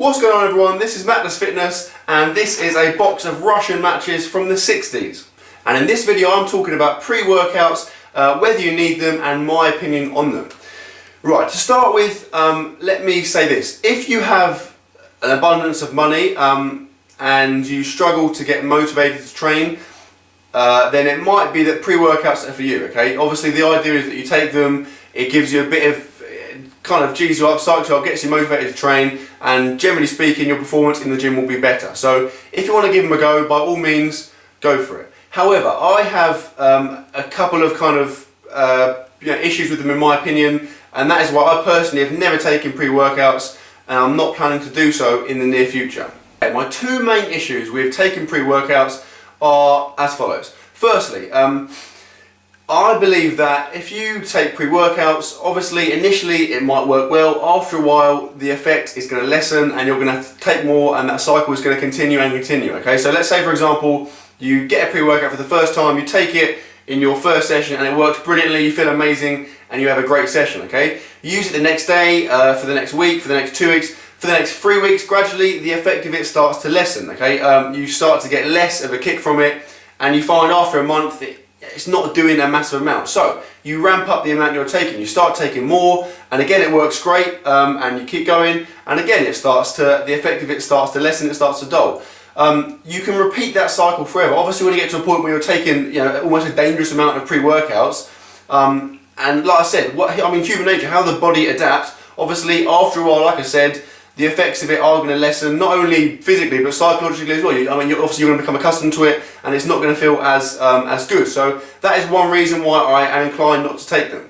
What's going on, everyone? This is Matt Does Fitness, and this is a box of Russian matches from the 60s. And in this video I'm talking about pre-workouts, whether you need them and my opinion on them. Right, to start with, let me say this. If you have an abundance of money and you struggle to get motivated to train, then it might be that pre-workouts are for you, okay? Obviously the idea is that you take them, it gives you a bit of kind of G's you up, psychs you up, gets you motivated to train, and generally speaking your performance in the gym will be better. So if you want to give them a go, by all means go for it. However, I have a couple of kind of issues with them in my opinion, and that is why I personally have never taken pre-workouts, and I'm not planning to do so in the near future. My two main issues with taking pre-workouts are as follows. Firstly, I believe that if you take pre-workouts, obviously initially it might work well. After a while the effect is going to lessen and you're going to have to take more, and that cycle is going to continue and continue. Okay, so let's say for example you get a pre-workout for the first time, you take it in your first session and it works brilliantly, you feel amazing and you have a great session. Okay, you use it the next day, for the next week, for the next 2 weeks, for the next 3 weeks. Gradually the effect of it starts to lessen. Okay, you start to get less of a kick from it, and you find after a month it's not doing a massive amount. So you ramp up the amount you're taking, you start taking more, and again it works great, and you keep going, and again the effect of it starts to lessen, it starts to dull. You can repeat that cycle forever. Obviously when you get to a point where you're taking almost a dangerous amount of pre-workouts, and like I said, human nature, how the body adapts, obviously after a while, like I said, the effects of it are going to lessen, not only physically but psychologically as well. Obviously you're going to become accustomed to it and it's not going to feel as good. So that is one reason why I am inclined not to take them.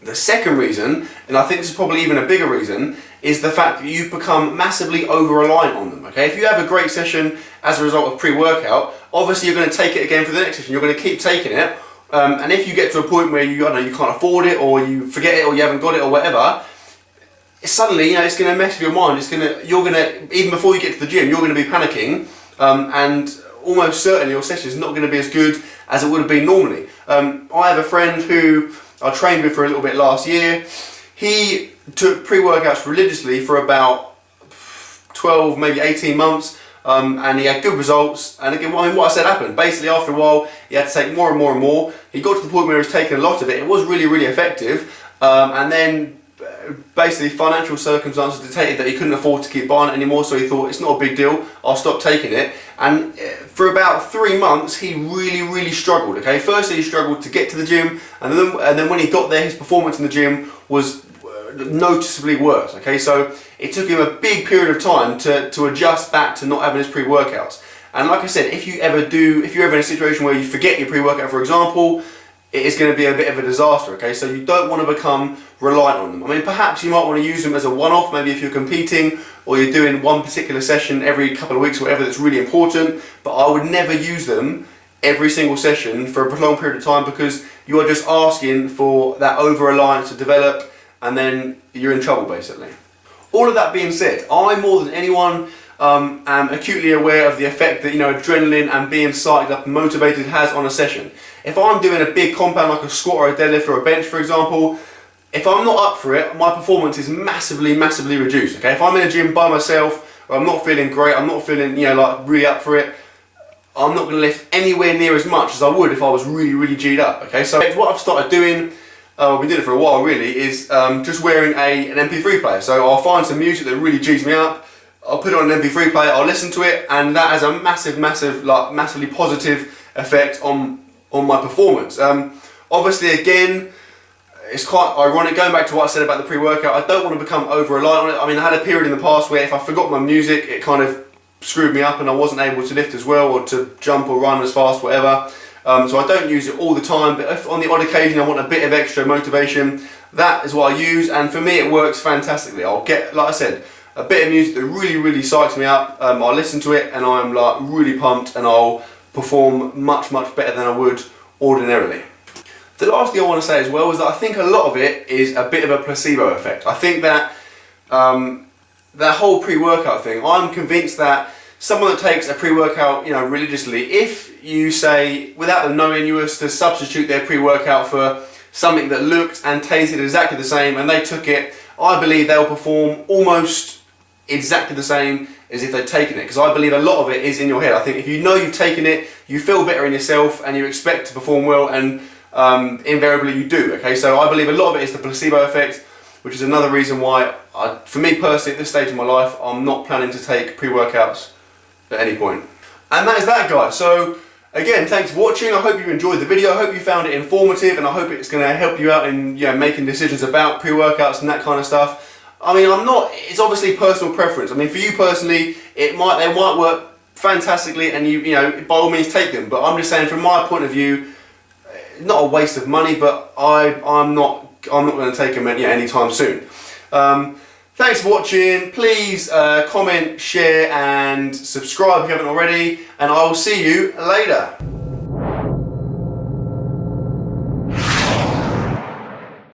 The second reason, and I think this is probably even a bigger reason, is the fact that you've become massively over-reliant on them. Okay, if you have a great session as a result of pre-workout, obviously you're going to take it again for the next session, you're going to keep taking it, and if you get to a point where you can't afford it, or you forget it, or you haven't got it, or whatever, suddenly, it's going to mess with your mind. You're going to, even before you get to the gym, you're going to be panicking, and almost certainly your session is not going to be as good as it would have been normally. I have a friend who I trained with for a little bit last year. He took pre-workouts religiously for about 12, maybe 18 months, and he had good results. And again, what I said happened. Basically, after a while, he had to take more and more and more. He got to the point where he was taking a lot of it. It was really, really effective, and then basically financial circumstances dictated that he couldn't afford to keep buying it anymore, so he thought it's not a big deal, I'll stop taking it. And for about 3 months he really struggled. Okay, firstly he struggled to get to the gym, and then when he got there his performance in the gym was noticeably worse. Okay, so it took him a big period of time to adjust back to not having his pre-workouts. And like I said, if you're ever in a situation where you forget your pre-workout, for example, it is going to be a bit of a disaster. Okay, so you don't want to become reliant on them. I mean, perhaps you might want to use them as a one-off, maybe if you're competing or you're doing one particular session every couple of weeks or whatever that's really important, but I would never use them every single session for a prolonged period of time, because you are just asking for that over-reliance to develop, and then you're in trouble basically. All of that being said, I more than anyone am acutely aware of the effect that adrenaline and being psyched up and motivated has on a session. If I'm doing a big compound like a squat or a deadlift or a bench, for example, if I'm not up for it, my performance is massively reduced. Okay, if I'm in a gym by myself, or I'm not feeling great, I'm not feeling like really up for it, I'm not going to lift anywhere near as much as I would if I was really G'd up. Okay, so what I've started doing, I've been doing it for a while really, is just wearing an MP3 player. So I'll find some music that really G's me up, I'll put it on an MP3 player, I'll listen to it, and that has a massively positive effect on my performance. Obviously again, it's quite ironic, going back to what I said about the pre-workout, I don't want to become over-reliant on it. I mean, I had a period in the past where if I forgot my music, it kind of screwed me up and I wasn't able to lift as well, or to jump or run as fast, whatever. So I don't use it all the time, but if on the odd occasion I want a bit of extra motivation, that is what I use, and for me it works fantastically. I'll get, like I said, a bit of music that really psychs me up, I'll listen to it and I'm like really pumped, and I'll perform much better than I would ordinarily. The last thing I want to say as well is that I think a lot of it is a bit of a placebo effect. I think that that whole pre-workout thing, I'm convinced that someone that takes a pre-workout religiously, if you say, without them knowing, you were to substitute their pre-workout for something that looked and tasted exactly the same and they took it, I believe they'll perform almost exactly the same as if they'd taken it, because I believe a lot of it is in your head. I think if you know you've taken it, you feel better in yourself and you expect to perform well, and invariably you do. Okay, so I believe a lot of it is the placebo effect, which is another reason why, for me personally, at this stage of my life, I'm not planning to take pre-workouts at any point. And that is that, guys. So again, thanks for watching. I hope you enjoyed the video. I hope you found it informative, and I hope it's going to help you out in making decisions about pre-workouts and that kind of stuff. I mean, it's obviously personal preference. I mean, for you personally, they might work fantastically, and you by all means take them. But I'm just saying, from my point of view, not a waste of money, but I'm not going to take them anytime soon. Thanks for watching. Please comment, share, and subscribe if you haven't already. And I will see you later.